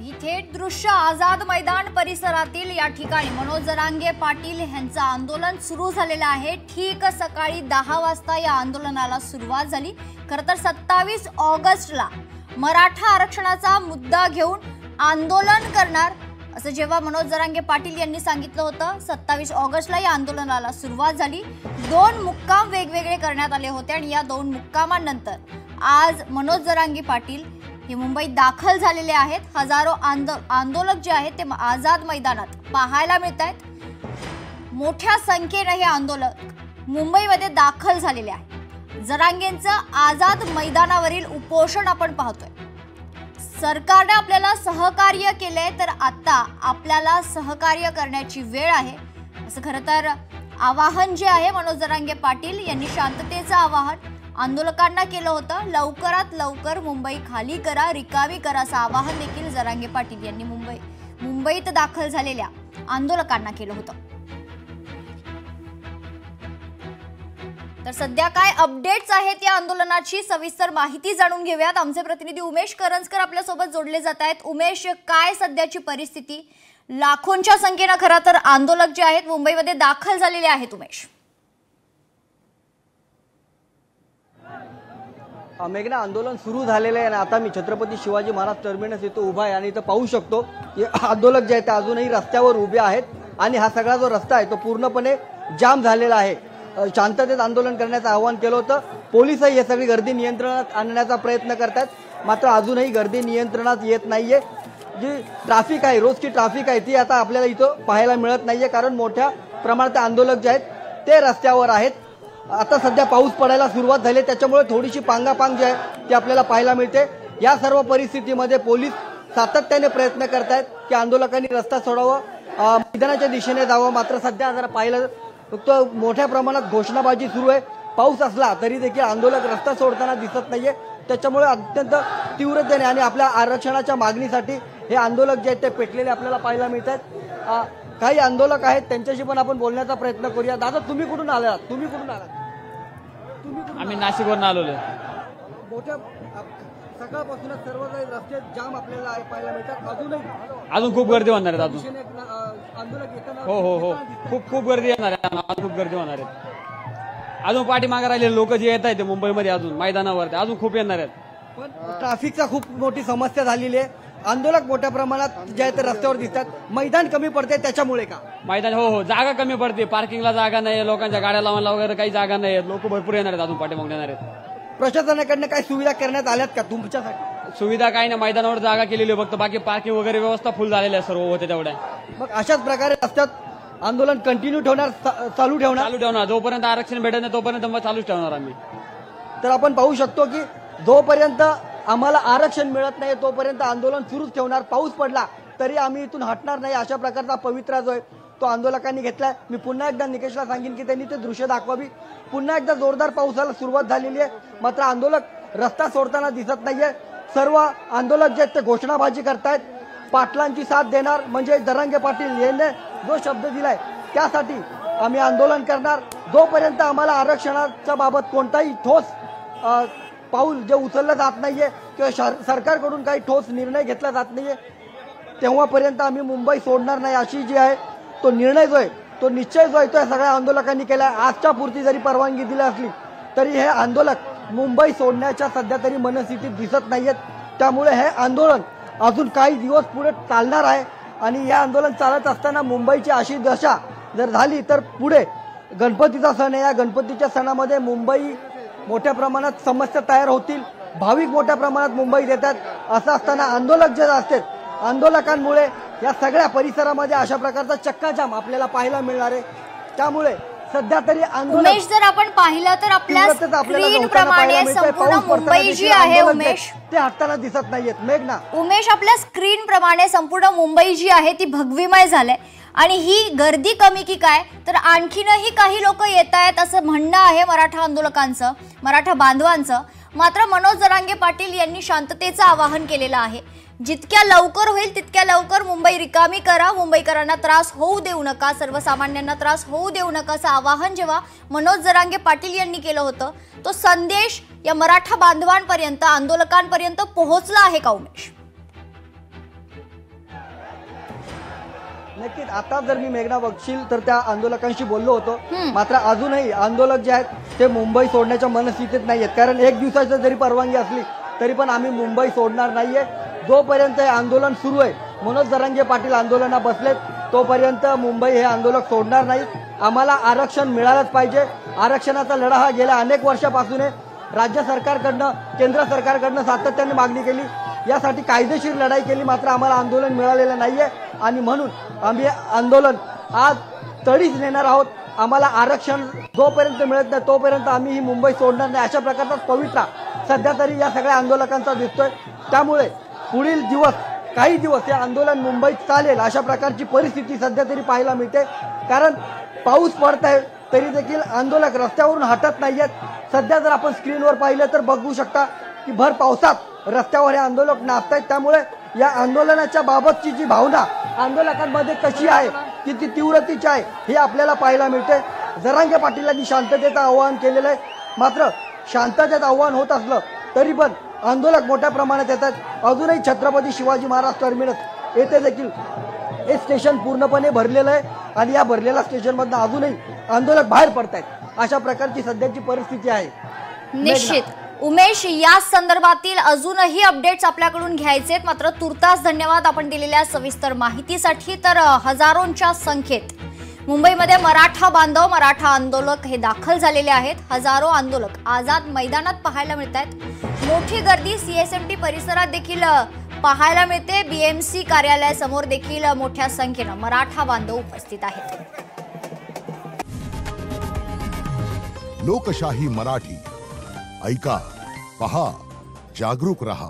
ही थेट दृश्य आझाद मैदान परिसरातील या ठिकाणी मनोज जरांगे पाटील यांचं आंदोलन सुरू झालेलं आहे। ठीक सकाळी 10 वाजता या आंदोलनाला सुरुवात झाली। खरं तर 27 ऑगस्टला मराठा आरक्षणाचा मुद्दा घेऊन आंदोलन करणार असं जेव्हा मनोज जरांगे पाटील यांनी सांगितलं होतं। 27 ऑगस्टला या आंदोलनाला सुरुवात झाली। 2 मुक्काम वेगवेगळे करण्यात आले होते आणि या 2 मुक्कामांनंतर आज मनोज जरांगे पाटील हे मुंबईत दाखल झालेले आहेत। हजारो आंदोलक जे आहेत ते आझाद मैदानात पाहायला मिळतात। मोठ्या संख्येने हे आंदोलक मुंबईमध्ये दाखल झालेले आहेत। जरांगेंचं आझाद मैदानावरील उपोषण आपण पाहतोय। सरकारने आपल्याला सहकार्य केले तर आता आपल्याला सहकार्य करण्याची वेळ आहे असं खरं तर आवाहन जे आहे मनोज जरांगे पाटील यांनी शांततेचं आवाहन आंदोलकांना केलं होतं। लवकरात लवकर मुंबई खाली करा, रिकामी करा असं आवाहन देखील जरांगे पाटील यांनी मुंबईत दाखल झालेल्या आंदोलकांना केलं होतं। तर सध्या काय अपडेट्स आहेत या आंदोलनाची सविस्तर माहिती जाणून घेऊयात। आमचे प्रतिनिधी उमेश करंजकर आपल्या सोबत जोडले जात आहेत। उमेश, काय सध्याची परिस्थिती? लाखोंच्या संख्येने खरं तर आंदोलक जे आहेत मुंबईमध्ये दाखल झालेले आहेत। उमेश, मेघना, आंदोलन सुरू झालेलं आहे आणि आता मी छत्रपती शिवाजी महाराज टर्मिनस इथं उभा आहे आणि इथं पाहू शकतो की आंदोलक जे आहेत ते अजूनही रस्त्यावर उभे आहेत आणि हा सगळा जो रस्ता आहे तो पूर्णपणे जाम झालेला आहे। शांततेत आंदोलन करण्याचं आवाहन केलं होतं। पोलिसही हे सगळी गर्दी नियंत्रणात आणण्याचा प्रयत्न करतात, मात्र अजूनही गर्दी नियंत्रणात येत नाहीये। जी ट्रॅफिक आहे, रोजची ट्रॅफिक आहे, ती आता आपल्याला इथं पाहायला मिळत नाहीये, कारण मोठ्या प्रमाणात आंदोलक जे आहेत ते रस्त्यावर आहेत। आता सध्या पाऊस पडायला सुरुवात झाली, त्याच्यामुळे थोडीशी पांगापांग जी आहे ती आपल्याला पाहायला मिळते। या सर्व परिस्थितीमध्ये पोलीस सातत्याने प्रयत्न करतायत की आंदोलकांनी रस्ता सोडावा, मैदानाच्या दिशेने जावं। मात्र सध्या जरा पाहिलं फक्त मोठ्या प्रमाणात घोषणाबाजी सुरू आहे। पाऊस असला तरी देखील आंदोलक रस्ता सोडताना दिसत नाहीये, त्याच्यामुळे अत्यंत तीव्रतेने आणि आपल्या आरक्षणाच्या मागणीसाठी हे आंदोलक जे आहेत ते पेटलेले आपल्याला पाहायला मिळतात। काही आंदोलक आहेत त्यांच्याशी पण आपण बोलण्याचा प्रयत्न करूया। दादा, तुम्ही कुठून आलात? आम्ही नाशिकवरून आलेलो। मोठ्या सकाळपासूनच सर्व रस्ते जाम आपल्याला पाहायला मिळतात। अजून खूप गर्दी होणार आहे। अजून आंदोलक येताना हो खूप गर्दी येणार आहे। खूप गर्दी होणार आहे। अजून पाठीमागे राहिलेले लोक जे येत आहेत ते मुंबईमध्ये अजून मैदानावर अजून खूप येणार आहेत। पण ट्रॅफिकचा खूप मोठी समस्या झालेली आहे। आंदोलक मोठ्या प्रमाणात जे आहे ते रस्त्यावर दिसतात। मैदान कमी पडते त्याच्यामुळे का? मैदान हो जागा कमी पडते, पार्किंगला जागा नाही, लोकांच्या गाड्या लावायला वगैरे काही जागा नाही, लोक भरपूर येणार आहेत, अजून पाठीमागे येणार आहेत। प्रशासनाकडनं काही सुविधा करण्यात आल्यात का तुमच्यासाठी? सुविधा काही नाही, मैदानावर जागा केलेली फक्त, बाकी पार्किंग वगैरे व्यवस्था फुल झालेली आहे, सर्व होते तेवढ्या। मग अशाच प्रकारे रस्त्यात आंदोलन कंटिन्यू ठेवणार, चालू ठेवणार? जोपर्यंत आरक्षण भेटत नाही तोपर्यंत मग चालूच ठेवणार आम्ही। तर आपण पाहू शकतो की जोपर्यंत आम्हाला आरक्षण मिळत नाही तोपर्यंत आंदोलन सुरूच ठेवणार। पाऊस पडला तरी आम्ही इथून हटणार नाही, अशा प्रकारचा पवित्रा जो आहे तो आंदोलकांनी घेतलाय। मी पुन्हा एकदा निकेशला सांगेन की त्यांनी ते दृश्य दाखवावी। पुन्हा एकदा जोरदार पावसाला सुरुवात झालेली आहे, मात्र आंदोलक रस्ता सोडताना दिसत नाहीये। सर्व आंदोलक जे आहेत ते घोषणाबाजी करतायत, पाटलांची साथ देणार, म्हणजे जरांगे पाटील यांनी जो शब्द दिलाय त्यासाठी आम्ही आंदोलन करणार। जोपर्यंत आम्हाला आरक्षणाच्या बाबत कोणताही ठोस पाऊल जे उचललं जात नाहीये किंवा सरकारकडून काही ठोस निर्णय घेतला जात नाहीये तेव्हापर्यंत आम्ही मुंबई सोडणार नाही, अशी जी आहे तो निर्णय जो आहे तो निश्चय जो आहे तो सगळ्या आंदोलकांनी केला। आजच्या पुरती जरी परवानगी दिली असली तरी हे आंदोलक मुंबई सोडण्याच्या सध्या तरी मनस्थितीत दिसत नाहीयेत। त्यामुळे हे आंदोलन अजून काही दिवस पुढे चालणार आहे आणि हे आंदोलन चालत असताना मुंबईची अशी दशा जर झाली तर पुढे गणपतीचा सण आहे, या गणपतीच्या सणामध्ये मुंबई मोठ्या प्रमाणात समस्या तयार होतील, भाविक मोठ्या प्रमाणात मुंबईत येतात। असं असताना आंदोलक जे असतात, आंदोलकांमुळे या सगळ्या परिसरामध्ये अशा प्रकारचा चक्काजाम आपल्याला पाहायला मिळणार आहे। त्यामुळे सध्या तरी उमेश, जर आपण पाहिलं तर आपल्या स्क्रीन प्रमाणे संपूर्ण मुंबई जी आहे उमेश ते हटताना दिसत नाहीयेत। मेघना, उमेश, आपल्या स्क्रीन प्रमाणे संपूर्ण मुंबई जी आहे ती भगवीमय झाले आणि ही गर्दी कमी की काय तर आणखीनही काही लोक येत आहेत असं म्हणणं आहे मराठा आंदोलकांचं, मराठा बांधवांचं। मात्र मनोज जरांगे पाटील यांनी शांततेचं आवाहन केलेलं आहे। जितक्या लवकर होईल तितक्या लवकर मुंबई रिकामी करा, मुंबईकरांना त्रास होऊ देऊ नका, सर्वसामान्यांना त्रास होऊ देऊ नका असं आवाहन जेव्हा मनोज जरांगे पाटील यांनी केलं होतं तो संदेश या मराठा बांधवांपर्यंत, आंदोलकांपर्यंत पोहोचला आहे का उमेश? नक्कीच. आता जर मी मेघना बघशील तर त्या आंदोलकांशी बोललो होतो, मात्र अजूनही आंदोलक जे आहेत ते मुंबई सोडण्याच्या मनस्थितीत नाहीयेत. कारण एक दिवसाची जरी परवानगी असली तरी पण आम्ही मुंबई सोडणार नाहीये. जोपर्यंत हे आंदोलन सुरू आहे, मनोज जरांगे पाटील आंदोलनात बसलेत, तोपर्यंत मुंबई हे आंदोलक सोडणार नाहीत. आम्हाला आरक्षण मिळालंच पाहिजे. आरक्षणाचा लढा हा गेल्या अनेक वर्षापासून आहे. राज्य सरकारकडनं, केंद्र सरकारकडनं सातत्याने मागणी केली, यासाठी कायदेशीर लढाई केली, मात्र आम्हाला आंदोलन मिळालेलं नाहीये. आणि म्हणून आम्ही आंदोलन आज तडीच नेणार आहोत. आम्हाला आरक्षण जोपर्यंत मिळत नाही तोपर्यंत आम्ही ही मुंबई सोडणार नाही, अशा प्रकारचा पवित्रा सध्या तरी या सगळ्या आंदोलकांचा दिसतोय. त्यामुळे पुढील दिवस, काही दिवस हे आंदोलन मुंबईत चालेल अशा प्रकारची परिस्थिती सध्या तरी पाहायला मिळते. कारण पाऊस पडत आहे तरी देखील आंदोलक रस्त्यावरून हटत नाहीयेत. सध्या जर आपण स्क्रीनवर पाहिलं तर बघू शकता की भर पावसात रस्त्यावर हे आंदोलक नाचतायत. त्यामुळे या आंदोलनाच्या बाबतची जी भावना आंदोलकांमध्ये कशी आहे, किती तीव्रतेची आहे, हे आपल्याला पाहायला मिळते. जरांगे पाटीलांनी शांततेचं आवाहन केलेलं आहे, मात्र शांततेचं आव्हान होत असलं तरी पण आंदोलक मोठ्या प्रमाणात येतात. अजूनही छत्रपती शिवाजी महाराज टर्मिनस येथे देखील हे स्टेशन पूर्णपणे भरलेलं आहे आणि या भरलेल्या स्टेशनमधनं अजूनही आंदोलक बाहेर पडतायत. अशा प्रकारची सध्याची परिस्थिती आहे. निश्चित. उमेश, या संदर्भातील अजूनही अपडेट्स आपल्याकडून घ्यायचे आहेत, मात्र तुर्तास धन्यवाद आपण दिलेल्या सविस्तर माहितीसाठी. तर हजारोंच्या संख्येत मुंबईमध्ये मराठा बांधव, मराठा आंदोलक हे दाखल झालेले आहेत. हजारो आंदोलक आझाद मैदानात पाहायला मिळत आहेत. मोठी गर्दी सीएसएमटी परिसरात देखील पाहायला मिळते. बीएमसी कार्यालयासमोर देखील मोठ्या संख्येनं मराठा बांधव उपस्थित आहेत. लोकशाही मराठी ऐका, पहा, जागरूक रहा.